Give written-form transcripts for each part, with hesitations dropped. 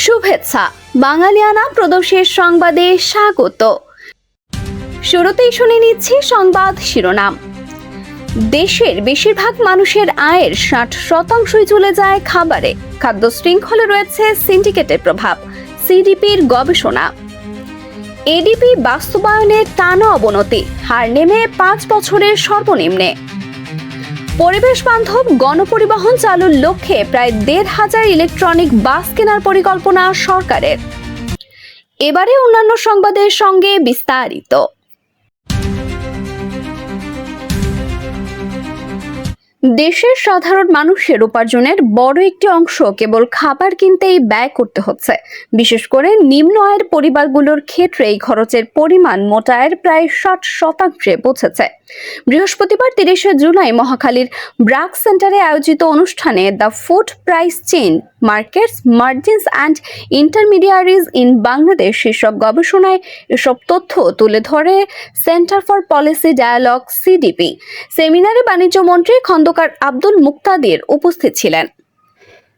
শুভেচ্ছা বাঙালিয়ানা প্রদোষের সংবাদে স্বাগত। শুরুতেই শুনে নিচ্ছি সংবাদ শিরোনাম। দেশের বেশিরভাগ মানুষের আয়ের 60% চলে যায় খাবারে। খাদ্য শৃঙ্খলে রয়েছে সিন্ডিকেটের প্রভাব, সিডিপির গবেষণা। এডিপি বাস্তবায়নের টানা অবনতি, হার নেমে 5 বছরের সর্বনিম্নে। পরিবেশ বান্ধব গণপরিবহন চালুর লক্ষ্যে প্রায় 1,500 ইলেকট্রনিক বাস কেনার পরিকল্পনা সরকারের। এবারে অন্যান্য সংবাদের সঙ্গে বিস্তারিত। দেশের সাধারণ মানুষের উপার্জনের বড় একটি অংশ কেবল খাবার কিনতেই ব্যয় করতে হচ্ছে। বিশেষ করে নিম্ন আয়ের পরিবারগুলোর ক্ষেত্রে এই খরচের পরিমাণ মোটা আয়ের প্রায় 60% পৌঁছেছে। বৃহস্পতিবার 30 জুলাই মহাখালীর ব্রাক সেন্টারে আয়োজিত অনুষ্ঠানে the food price chain markets, margins and intermediaries in Bangladesh শীর্ষক গবেষণায় এসব তথ্য তুলে ধরে সেন্টার ফর পলিসি ডায়ালগ সিডিপি। সেমিনারে বাণিজ্য মন্ত্রী খন্দকার আব্দুল মুক্তাদির উপস্থিত ছিলেন।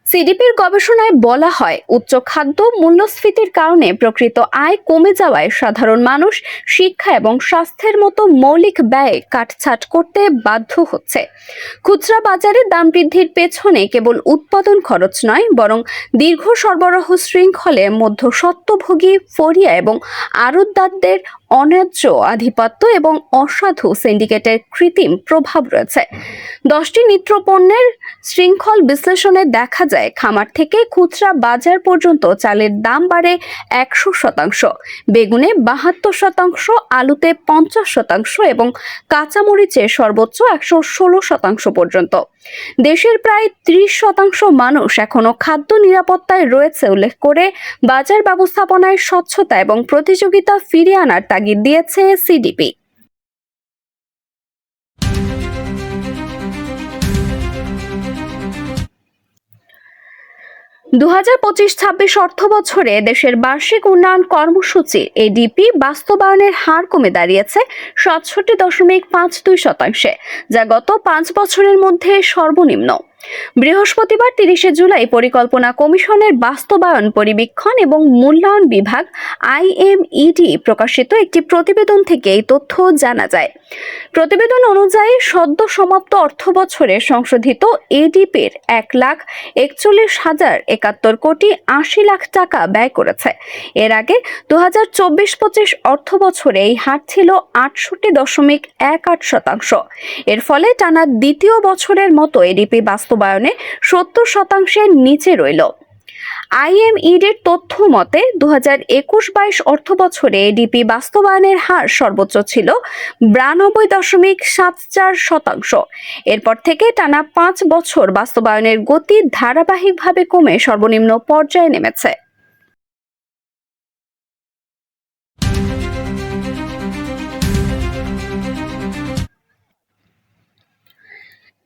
সিডিপির গবেষণায় বলা হয়, উচ্চ খাদ্য মূল্যস্ফীতির কারণে প্রকৃত আয় কমে যাওয়ায় সাধারণ মানুষ শিক্ষা এবং স্বাস্থ্যের মতো মৌলিক ব্যয় কাটছাঁট করতে বাধ্য হচ্ছে। খুচরা বাজারে দাম বৃদ্ধির পেছনে কেবল উৎপাদন খরচ নয়, বরং দীর্ঘ সরবরাহ শৃঙ্খলে মধ্যস্বত্বভোগী ফরিয়া এবং আড়তদারদের অন্যায্য আধিপত্য এবং অসাধু সিন্ডিকেটের কৃত্রিম প্রভাব রয়েছে। 10টি নিত্যপণ্যের শৃঙ্খল বিশ্লেষণে দেখা যায়, খামার থেকে খুচরা বাজার পর্যন্ত চালের দাম বাড়ে 100%, বেগুনে 72%, আলুতে 50% এবং কাঁচামরিচে সর্বোচ্চ 116% পর্যন্ত। দেশের প্রায় 30% মানুষ এখনো খাদ্য নিরাপত্তায় রয়েছে উল্লেখ করে বাজার ব্যবস্থাপনায় স্বচ্ছতা এবং প্রতিযোগিতা ফিরিয়ে আনার তাগিদ দিয়েছে সিডিপি। 2025-26 অর্থবছরে দেশের বার্ষিক উন্নয়ন কর্মসূচি এডিপি বাস্তবায়নের হার কমে দাঁড়িয়েছে 67.52%, যা গত 5 বছরের মধ্যে সর্বনিম্ন। বৃহস্পতিবার 30 জুলাই পরিকল্পনা কমিশনের বাস্তবায়ন পরিবীক্ষণ এবং মূল্যায়ন বিভাগ IMED প্রকাশিত একটি প্রতিবেদন থেকে এই তথ্য জানা যায়। প্রতিবেদন অনুযায়ী সদ্য সমাপ্ত অর্থবছরে সংশোধিত এডিপির 1,41,071 কোটি 80 লাখ টাকা ব্যয় করেছে। এর আগে 2024-25 অর্থবছরে এই হার ছিল 68.18%। এর ফলে টানা দ্বিতীয় বছরের মতো এডিপি বাস্তবায়নে 70%-এর নিচে রইল। IMED-এর তথ্য মতে 2021-22 অর্থবছরে এডিপি বাস্তবায়নের হার সর্বোচ্চ ছিল 92.74%। এরপর থেকে টানা 5 বছর বাস্তবায়নের গতি ধারাবাহিকভাবে কমে সর্বনিম্ন পর্যায়ে নেমেছে।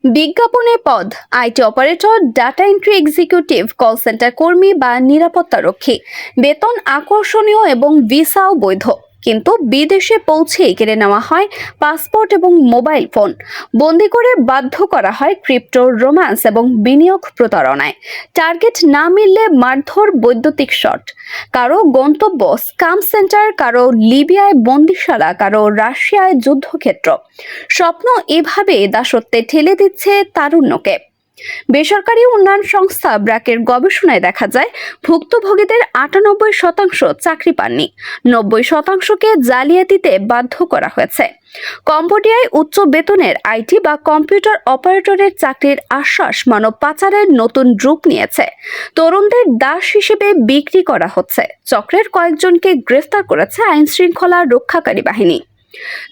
বিজ্ঞাপনে পদ IT operator, data entry executive, call centre কর্মী বা নিরাপত্তারক্ষী। বেতন আকর্ষণীয় এবং ভিসাও বৈধ, কিন্তু বিদেশে পৌঁছেই কেড়ে নেওয়া হয় পাসপোর্ট এবং মোবাইল ফোন। বন্দি করে বাধ্য করা হয় ক্রিপ্টো, রোম্যান্স এবং বিনিয়োগ প্রতারণায়। টার্গেট না মিললে মারধর, বৈদ্যুতিক শট। কারো গন্তব্য স্ক্যাম সেন্টার, কারো লিবিয়ায় বন্দিশালা, কারো রাশিয়ায় যুদ্ধক্ষেত্র। স্বপ্ন এভাবে দাসত্বে ঠেলে দিচ্ছে তারুণ্যকে। বেসরকারি উন্নয়ন সংস্থা ব্র্যাকের গবেষণায় দেখা যায়, ভুক্তভোগীদের 98% চাকরি পাননি, 90%কে জালিয়াতিতে বাধ্য করা হয়েছে। কম্বোডিয়ায় উচ্চ বেতনের আইটি বা কম্পিউটার অপারেটরের চাকরির আশ্বাস মানব পাচারের নতুন রূপ নিয়েছে। তরুণদের দাস হিসেবে বিক্রি করা হচ্ছে। চক্রের কয়েকজনকে গ্রেফতার করেছে আইন শৃঙ্খলা রক্ষাকারী বাহিনী।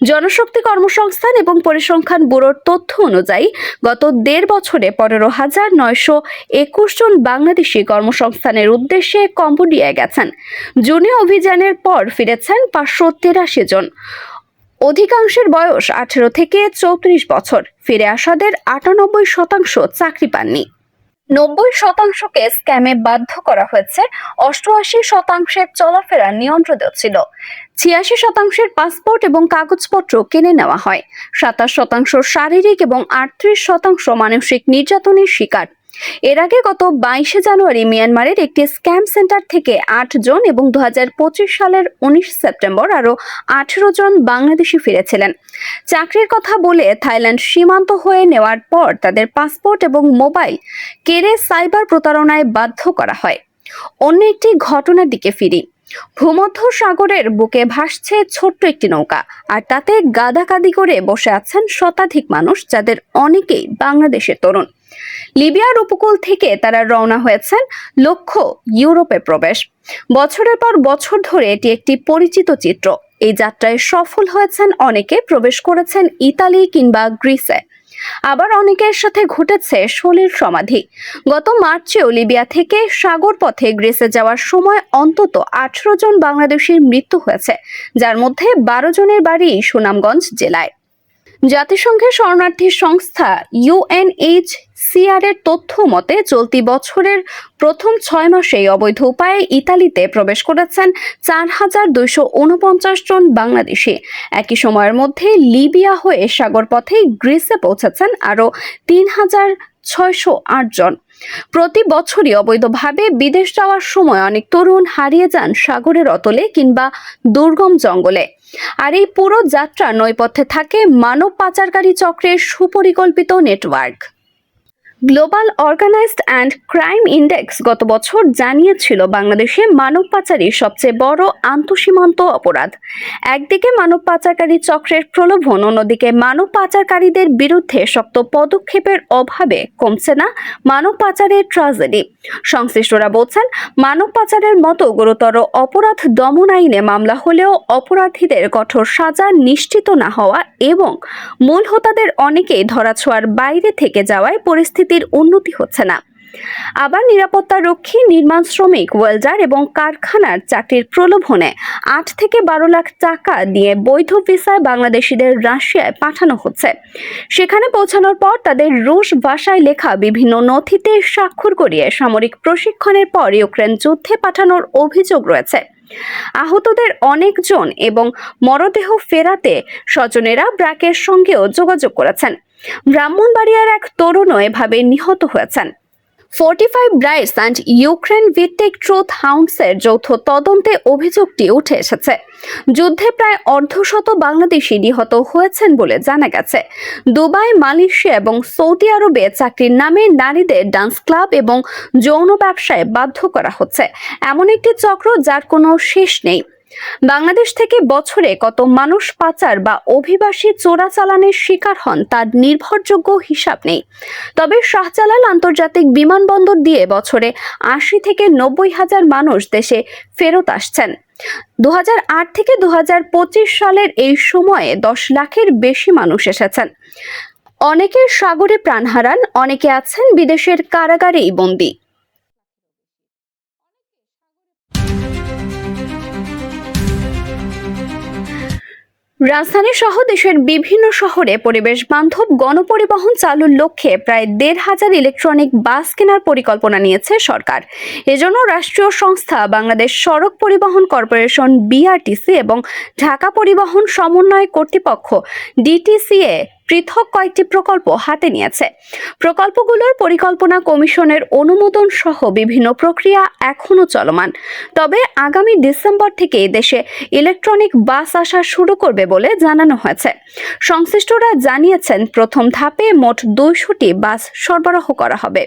জনশক্তি কর্মসংস্থান এবং পরিসংখ্যান ব্যুরোর তথ্য অনুযায়ী গত 1.5 বছরে 15,921 জন বাংলাদেশি কর্মসংস্থানের উদ্দেশ্যে কম্বোডিয়ায় গেছেন। জুনে অভিযানের পর ফিরেছেন 583 জন। অধিকাংশের বয়স 18 থেকে 34 বছর। ফিরে আসাদের 98% চাকরি পাননি। 90%কে স্ক্যামে বাধ্য করা হয়েছে। 88%-এর চলাফেরা নিয়ন্ত্রিত ছিল। 86%-এর পাসপোর্ট এবং কাগজপত্র কিনে নেওয়া হয়। 27% শারীরিক এবং 38% মানসিক নির্যাতনের শিকার। এর আগে গত 22 জানুয়ারি মিয়ানমারের একটি স্ক্যাম সেন্টার থেকে 8 জন এবং 2025 সালের 19 সেপ্টেম্বর আরও 18 জন বাংলাদেশি ফিরেছিলেন। চাকরির কথা বলে থাইল্যান্ড সীমান্ত হয়ে নেওয়ার পর তাদের পাসপোর্ট এবং মোবাইল কেড়ে সাইবার প্রতারণায় বাধ্য করা হয়। অন্য একটি ঘটনার দিকে ফিরি। ভূমধ্য সাগরের বুকে ভাসছে ছোট্ট একটি নৌকা, আর তাতে গাদাগাদি করে বসে আছেন শতাধিক মানুষ, যাদের অনেকেই বাংলাদেশের তরুণ। লিবিয়ার উপকূল থেকে তারা রওনা হয়েছেন, লক্ষ্য ইউরোপে প্রবেশ। বছরের পর বছর ধরে এটি একটি পরিচিত চিত্র। এই যাত্রায় সফল হয়েছেন অনেকে, প্রবেশ করেছেন ইতালি কিংবা গ্রিসে। আবার অনেকের সাথে ঘটেছে সলিল সমাধি। গত মার্চেও লিবিয়া থেকে সাগর পথে গ্রিসে যাওয়ার সময় অন্তত 18 জন বাংলাদেশির মৃত্যু হয়েছে, যার মধ্যে 12 জনের বাড়ি সুনামগঞ্জ জেলায়। জাতিসংঘের শরণার্থী সংস্থা UNHCR এর তথ্য মতে চলতি বছরের প্রথম 6 মাসেই অবৈধ উপায়ে ইতালিতে প্রবেশ করেছেন 4249 জন বাংলাদেশি। একই সময়ের মধ্যে লিবিয়া হয়ে সাগরপথে গ্রিসে পৌঁছেছেন আরও 3608 জন। প্রতি বছরই অবৈধভাবে বিদেশ যাওয়ার সময় অনেক তরুণ হারিয়ে যান সাগরের অতলে কিংবা দুর্গম জঙ্গলে। আর এই পুরো যাত্রা নৈপথ্যে থাকে মানব পাচারকারী চক্রের সুপরিকল্পিত network. Global organised and crime index গত বছর জানিয়েছিল বাংলাদেশে মানব পাচারই সবচেয়ে বড় আন্তঃসীমান্ত অপরাধ। একদিকে মানব পাচারকারী চক্রের প্রলোভন, অন্যদিকে মানব পাচারকারীদের বিরুদ্ধে শক্ত পদক্ষেপের অভাবে কমছে না মানব পাচারের ট্র্যাজেডি। সংশ্লিষ্টরা বলছেন, মানব পাচারের মতো গুরুতর অপরাধ দমন আইনে মামলা হলেও অপরাধীদের কঠোর সাজা নিশ্চিত না হওয়া এবং মূল হোতাদের অনেকেই ধরাছোঁয়ার বাইরে থেকে যাওয়ায় পরিস্থিতির উন্নতি হচ্ছে না। আবার নিরাপত্তা রক্ষী, নির্মাণ শ্রমিক, ওয়েল্ডার এবং কারখানার চাকরির প্রলোভনে 8 থেকে 12 লাখ টাকা দিয়ে বৈধ ভিসায় বাংলাদেশিদের রাশিয়ায় পাঠানো হচ্ছে। সেখানে পৌঁছানোর পর তাদের রুশ ভাষায় লেখা বিভিন্ন নথিতে স্বাক্ষর করিয়ে সামরিক প্রশিক্ষণের পর ইউক্রেন যুদ্ধে পাঠানোর অভিযোগ রয়েছে। আহতদের অনেকজন এবং মরদেহ ফেরাতে স্বজনেরা ব্র্যাকের সঙ্গেও যোগাযোগ করেছেন। ব্রাহ্মণবাড়িয়ার এক তরুণও এভাবে নিহত হয়েছেন। 45 ব্রাইটস অ্যান্ড ইউক্রেন ভিত্তিক ট্রুথ হাউন্ডসের যৌথ তদন্তে অভিযোগটি উঠে এসেছে। যুদ্ধে প্রায় অর্ধশত বাংলাদেশি নিহত হয়েছেন বলে জানা গেছে। দুবাই, মালয়েশিয়া এবং সৌদি আরবে চাকরির নামে নারীদের ডান্স ক্লাব এবং যৌন ব্যবসায় বাধ্য করা হচ্ছে, এমন একটি চক্র যার কোনো শেষ নেই। বাংলাদেশ থেকে বছরে কত মানুষ পাচার বা অভিবাসী চোরাচালানের শিকার হন তার নির্ভরযোগ্য হিসাব নেই। তবে শাহজালাল আন্তর্জাতিক বিমানবন্দর দিয়ে বছরে 80 থেকে 90 হাজার মানুষ দেশে ফেরত আসছেন। 2008 থেকে 2025 সালের এই সময়ে 10 লাখের বেশি মানুষ এসেছেন। অনেকে সাগরে প্রাণ হারান, অনেকে আছেন বিদেশের কারাগারেই বন্দী। রাজধানী সহ দেশের বিভিন্ন শহরে পরিবেশ বান্ধব গণপরিবহন চালুর লক্ষ্যে প্রায় 1,500 ইলেকট্রনিক বাস কেনার পরিকল্পনা নিয়েছে সরকার। এজন্য রাষ্ট্রীয় সংস্থা বাংলাদেশ সড়ক পরিবহন কর্পোরেশন BRTC এবং ঢাকা পরিবহন সমন্বয় কর্তৃপক্ষ DTCA পৃথক কয়েকটি প্রকল্প হাতে নিয়েছে। প্রকল্পগুলোর পরিকল্পনা কমিশনের অনুমোদন সহ বিভিন্ন প্রক্রিয়া এখনো চলমান। তবে আগামী ডিসেম্বর থেকে দেশে ইলেকট্রনিক বাস আসা শুরু করবে বলে জানানো হয়েছে। সংশ্লিষ্টরা জানিয়েছেন, প্রথম ধাপে মোট 200টি বাস সরবরাহ করা হবে।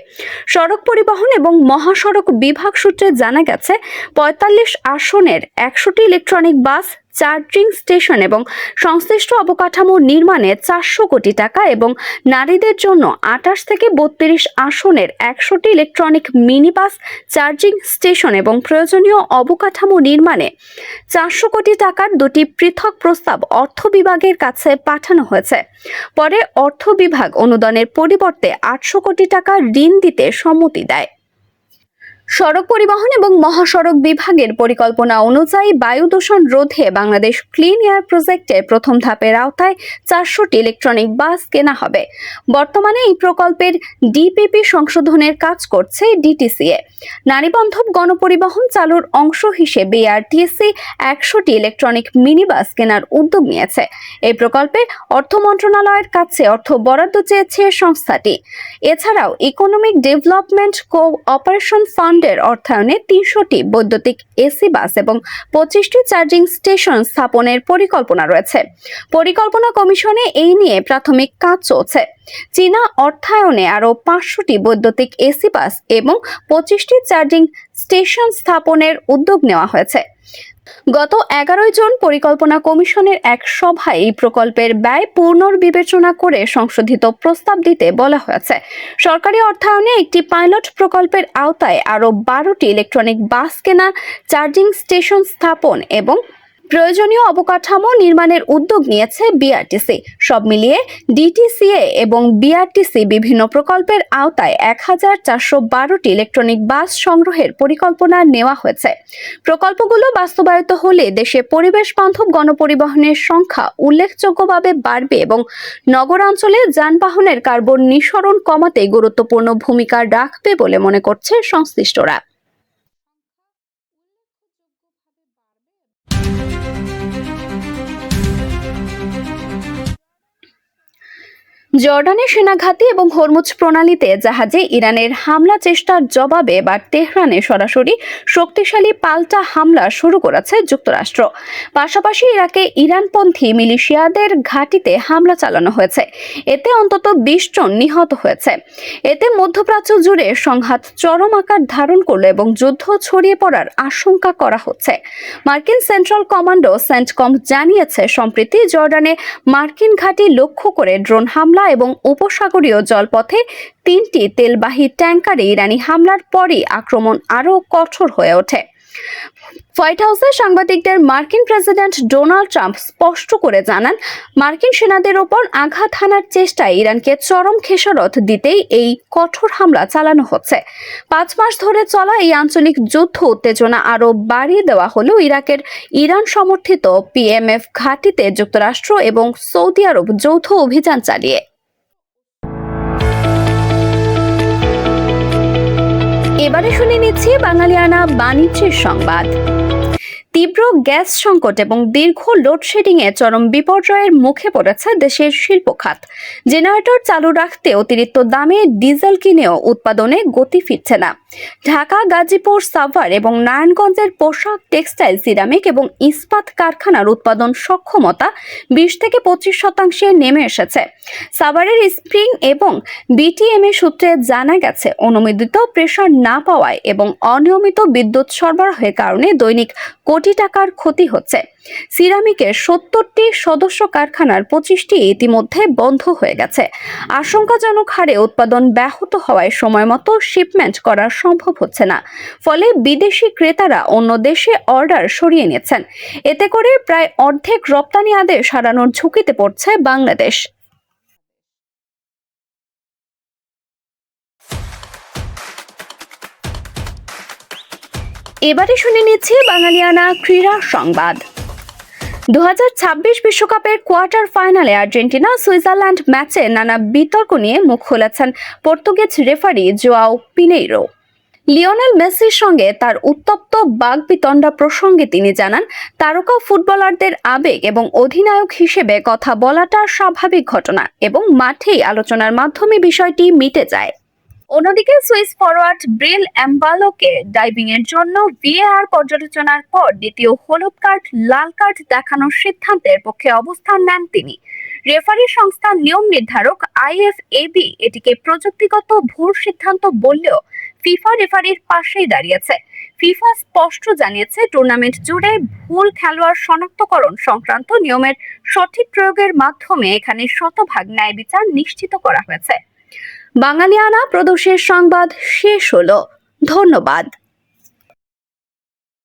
সড়ক পরিবহন এবং মহাসড়ক বিভাগ সূত্রে জানা গেছে, 45 আসনের 100টি ইলেকট্রনিক বাস, চার্জিং স্টেশন এবং সংশ্লিষ্ট অবকাঠামো নির্মাণে 400 কোটি টাকা এবং নারীদের জন্য 28 থেকে 32 আসনের 100টি electronic mini bus, charging station এবং প্রয়োজনীয় অবকাঠামো নির্মাণে 400 কোটি টাকার 2টি পৃথক প্রস্তাব অর্থ বিভাগের কাছে পাঠানো হয়েছে। পরে অর্থ বিভাগ অনুদানের পরিবর্তে 800 কোটি টাকা ঋণ দিতে সম্মতি দেয়। সড়ক পরিবহন এবং মহাসড়ক বিভাগের পরিকল্পনা অনুযায়ী বায়ু দূষণ রোধে বাংলাদেশ ক্লিন এয়ার প্রজেক্টের প্রথম ধাপের আওতায় 400টি ইলেকট্রনিক বাস কেনা হবে। বর্তমানে এই প্রকল্পের ডিপিপি সংশোধনের কাজ করছে ডিটিসিএ। নারীবান্ধব গণপরিবহন চালুর অংশ হিসেবে বিআরটিসি 100টি ইলেকট্রনিক মিনি বাস কেনার উদ্যোগ নিয়েছে। এই প্রকল্পে অর্থ মন্ত্রণালয়ের কাছে অর্থ বরাদ্দ চেয়েছে সংস্থাটি। এছাড়াও ইকোনমিক ডেভেলপমেন্ট কোঅপারেশন ফান্ডের অর্থায়নে 300টি বৈদ্যুতিক এসি বাস এবং 25টি চার্জিং স্টেশন স্থাপনের পরিকল্পনা রয়েছে। পরিকল্পনা কমিশনে এই নিয়ে প্রাথমিক কাজ চলছে। চীনা অর্থায়নে আরও 500টি বৈদ্যুতিক এসি বাস এবং 25টি চার্জিং স্টেশন স্থাপনের উদ্যোগ নেওয়া হয়েছে। গত 11 জুন পরিকল্পনা কমিশনের এক সভায় এই প্রকল্পের ব্যয় পুনর্বিবেচনা করে সংশোধিত প্রস্তাব দিতে বলা হয়েছে। সরকারি অর্থায়নে একটি পাইলট প্রকল্পের আওতায় আরও 12টি ইলেকট্রনিক বাস কেনা, চার্জিং স্টেশন স্থাপন এবং প্রয়োজনীয় অবকাঠামো নির্মাণের উদ্যোগ নিয়েছে বিআরটিসি। সব মিলিয়ে ডিটিসিএ এবং বিআরটিসি বিভিন্ন প্রকল্পের আওতায় 1412টি ইলেকট্রনিক বাস সংগ্রহের পরিকল্পনা নেওয়া হয়েছে। প্রকল্পগুলো বাস্তবায়িত হলে দেশে পরিবেশ বান্ধব গণপরিবহনের সংখ্যা উল্লেখযোগ্যভাবে বাড়বে এবং নগরাঞ্চলে যানবাহনের কার্বন নিঃসরণ কমাতে গুরুত্বপূর্ণ ভূমিকা রাখবে বলে মনে করছে সংশ্লিষ্টরা। জর্ডানের সেনাঘাঁটি এবং হরমুজ প্রণালীতে জাহাজে ইরানের হামলা চেষ্টার জবাবে এবার তেহরানে সরাসরি শক্তিশালী পাল্টা হামলা শুরু করেছে যুক্তরাষ্ট্র। পাশাপাশি ইরাকে ইরানপন্থী মিলিশিয়াদের ঘাঁটিতে হামলা চালানো হয়েছে। এতে অন্তত 20 জন নিহত হয়েছে। এতে মধ্যপ্রাচ্য জুড়ে সংঘাত চরম আকার ধারণ করল এবং যুদ্ধ ছড়িয়ে পড়ার আশঙ্কা করা হচ্ছে। মার্কিন সেন্ট্রাল কমান্ডো সেন্টকম জানিয়েছে, সম্প্রতি জর্ডানে মার্কিন ঘাঁটি লক্ষ্য করে ড্রোন হামলা এবং উপসাগরীয় জলপথে 3টি তেলবাহী ট্যাঙ্কারে ইরানি হামলার পরই আক্রমণ আরও কঠোর হয়ে ওঠে। হোয়াইট হাউসে সাংবাদিকদের মার্কিন প্রেসিডেন্ট ডোনাল্ড ট্রাম্প স্পষ্ট করে জানান, মার্কিন সেনাদের ওপর আঘাত হানার চেষ্টায় ইরানকে চরম খেসারত দিতেই এই কঠোর হামলা চালানো হচ্ছে। 5 মাস ধরে চলা এই আঞ্চলিক যুদ্ধ উত্তেজনা আরও বাড়িয়ে দেওয়া হলো ইরাকের ইরান সমর্থিত পিএমএফ ঘাঁটিতে যুক্তরাষ্ট্র এবং সৌদি আরব যৌথ অভিযান চালিয়ে। এবারে শুনে নিচ্ছি বাঙালিয়ানা বাণিজ্যের সংবাদ। তীব্র গ্যাস সংকট এবং দীর্ঘ লোডশেডিংয়ে চরম বিপর্যয়ের মুখে পড়েছে দেশের শিল্প খাত। জেনারেটর চালু রাখতে অতিরিক্ত দামে ডিজেল কিনেও উৎপাদনে গতি ফিরছে না। ঢাকা, গাজীপুর, সাভার এবং নারায়ণগঞ্জের পোশাক, টেক্সটাইল, সিরামিক এবং ইস্পাত কারখানার উৎপাদন সক্ষমতা 20 থেকে 25% নেমে এসেছে। সাভারের স্প্রিং এবং বিটিএমএ সূত্রে জানা গেছে, অনুমোদিত প্রেসার না পাওয়ায় এবং অনিয়মিত বিদ্যুৎ সরবরাহের কারণে দৈনিক কোটি টাকার ক্ষতি হচ্ছে। সিরামিকের 70টি সদস্য কারখানার 25টি ইতিমধ্যে বন্ধ হয়ে গেছে। আশঙ্কাজনক হারে উৎপাদন ব্যাহত হওয়ায় সময়মতো শিপমেন্ট করা সম্ভব হচ্ছে না। ফলে বিদেশি ক্রেতারা অন্য দেশে অর্ডার সরিয়ে নিচ্ছেন। এতে করে প্রায় অর্ধেক রপ্তানি আদেশ হারানোর ঝুঁকিতে পড়ছে বাংলাদেশ। এবারে শুনে নিচ্ছি বাঙালিয়ানা ক্রীড়া সংবাদ। 2026 বিশ্বকাপের কোয়ার্টার ফাইনালে আর্জেন্টিনা সুইজারল্যান্ড ম্যাচে নানা বিতর্ক নিয়ে মুখ খুলেছেন পর্তুগিজ রেফারি জোয়াও পিনেইরো। লিওনেল মেসির সঙ্গে তার উত্তপ্ত বাগবিতণ্ডা প্রসঙ্গে তিনি জানান, তারকা ফুটবলারদের আবেগ এবং অধিনায়ক হিসেবে কথা বলাটা স্বাভাবিক ঘটনা এবং মাঠেই আলোচনার মাধ্যমে বিষয়টি মিটে যায়। অন্যদিকে সুইস ফরওয়ার্ড ব্রিল এমবালোকে ডাইভিং এর জন্য ভিএআর পর্যালোচনার পর দ্বিতীয় হলুদ কার্ড, লাল কার্ড দেখানোর সিদ্ধান্তের পক্ষে অবস্থান নেন তিনি। রেফারি সংস্থার নিয়ম নির্ধারক আইএফএবি এটিকে প্রযুক্তিগত ভুল সিদ্ধান্ত বললেও ফিফা রেফারির পাশেই দাঁড়িয়েছে। ফিফা স্পষ্ট জানিয়েছে, টুর্নামেন্ট জুড়ে ভুল খেলোয়াড় শনাক্তকরণ সংক্রান্ত নিয়মের সঠিক প্রয়োগের মাধ্যমে এখানে শতভাগ ন্যায় বিচার নিশ্চিত করা হয়েছে। বাঙালিয়ানা প্রদোষের সংবাদ শেষ হলো। ধন্যবাদ।